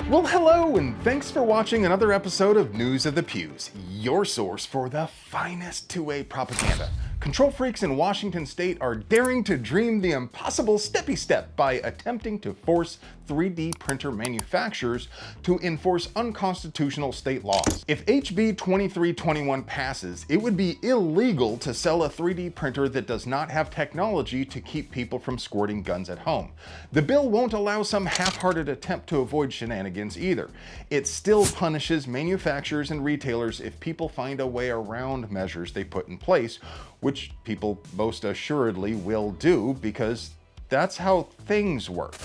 Well, hello, and thanks for watching another episode of News of the Pews, your source for the finest two-way propaganda. Control freaks in Washington state are daring to dream the impossible steppy step by attempting to force 3D printer manufacturers to enforce unconstitutional state laws. If HB 2321 passes, it would be illegal to sell a 3D printer that does not have technology to keep people from squirting guns at home. The bill won't allow some half-hearted attempt to avoid shenanigans either. It still punishes manufacturers and retailers if people find a way around measures they put in place, which people most assuredly will do because that's how things work.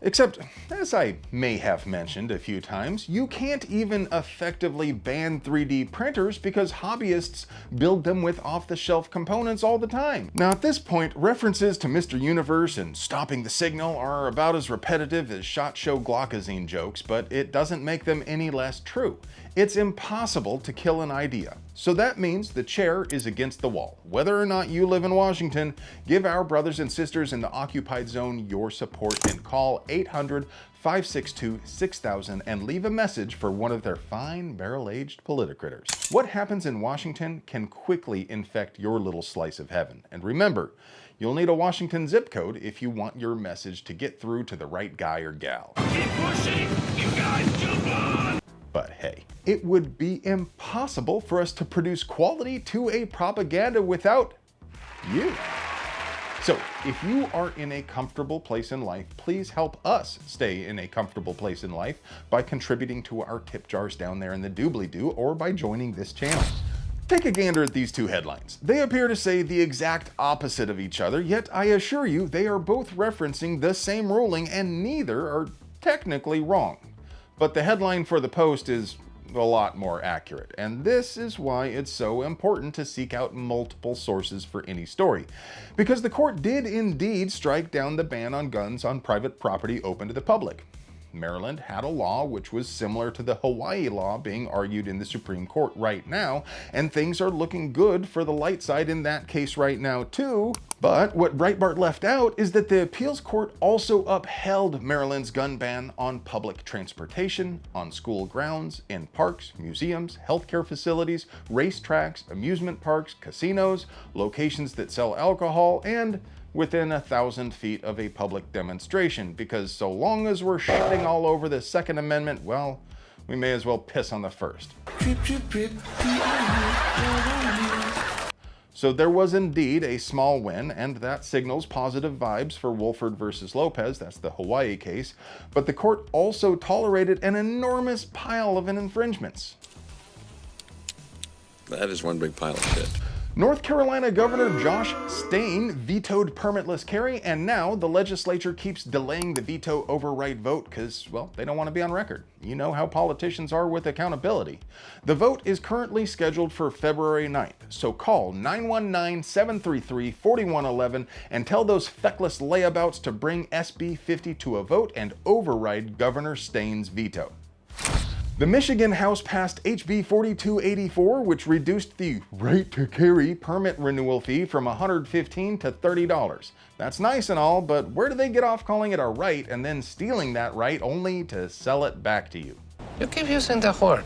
Except, as I may have mentioned a few times, you can't even effectively ban 3D printers because hobbyists build them with off-the-shelf components all the time. Now at this point, references to Mr. Universe and stopping the signal are about as repetitive as SHOT Show Glockazine jokes, but it doesn't make them any less true. It's impossible to kill an idea. So that means the chair is against the wall. Whether or not you live in Washington, give our brothers and sisters in the occupied zone your support and call 800-562-6000 and leave a message for one of their fine barrel-aged politicritters. What happens in Washington can quickly infect your little slice of heaven. And remember, you'll need a Washington zip code if you want your message to get through to the right guy or gal. Keep pushing! You guys jump on! But hey, it would be impossible for us to produce quality 2A propaganda without you. So if you are in a comfortable place in life, please help us stay in a comfortable place in life by contributing to our tip jars down there in the doobly-doo or by joining this channel. Take a gander at these two headlines. They appear to say the exact opposite of each other, yet I assure you they are both referencing the same ruling and neither are technically wrong. But the headline for the Post is a lot more accurate, and this is why it's so important to seek out multiple sources for any story. Because the court did indeed strike down the ban on guns on private property open to the public. Maryland had a law which was similar to the Hawaii law being argued in the Supreme Court right now, and things are looking good for the light side in that case right now too. But what Breitbart left out is that the appeals court also upheld Maryland's gun ban on public transportation, on school grounds, in parks, museums, healthcare facilities, racetracks, amusement parks, casinos, locations that sell alcohol, and within 1,000 feet of a public demonstration, because so long as we're shitting all over the Second Amendment, well, we may as well piss on the First. So there was indeed a small win, and that signals positive vibes for Wolford versus Lopez, that's the Hawaii case, but the court also tolerated an enormous pile of infringements. That is one big pile of shit. North Carolina Governor Josh Stain vetoed permitless carry, and now the legislature keeps delaying the veto override vote because, well, they don't want to be on record. You know how politicians are with accountability. The vote is currently scheduled for February 9th, so call 919-733-4111 and tell those feckless layabouts to bring SB 50 to a vote and override Governor Stain's veto. The Michigan House passed HB 4284, which reduced the right to carry permit renewal fee from $115 to $30. That's nice and all, but where do they get off calling it a right and then stealing that right only to sell it back to you? You keep using the word.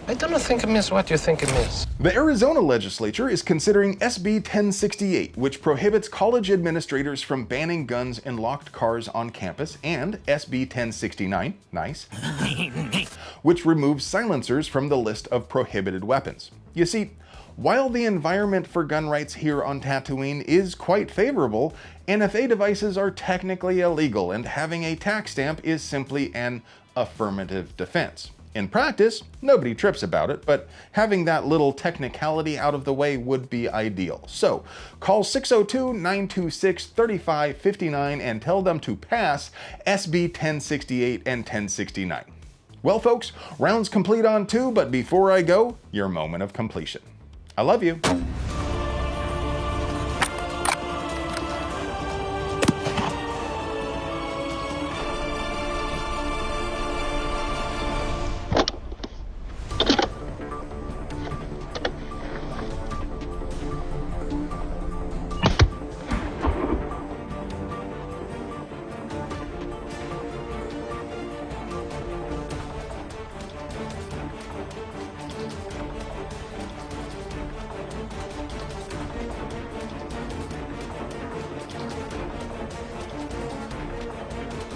I don't think it means what you think it means. The Arizona legislature is considering SB 1068, which prohibits college administrators from banning guns in locked cars on campus, and SB 1069, nice, which removes silencers from the list of prohibited weapons. You see, while the environment for gun rights here on Tatooine is quite favorable, NFA devices are technically illegal, and having a tax stamp is simply an affirmative defense. In practice, nobody trips about it, but having that little technicality out of the way would be ideal. So call 602-926-3559 and tell them to pass SB 1068 and 1069. Well, folks, rounds complete on 2, but before I go, your moment of completion. I love you.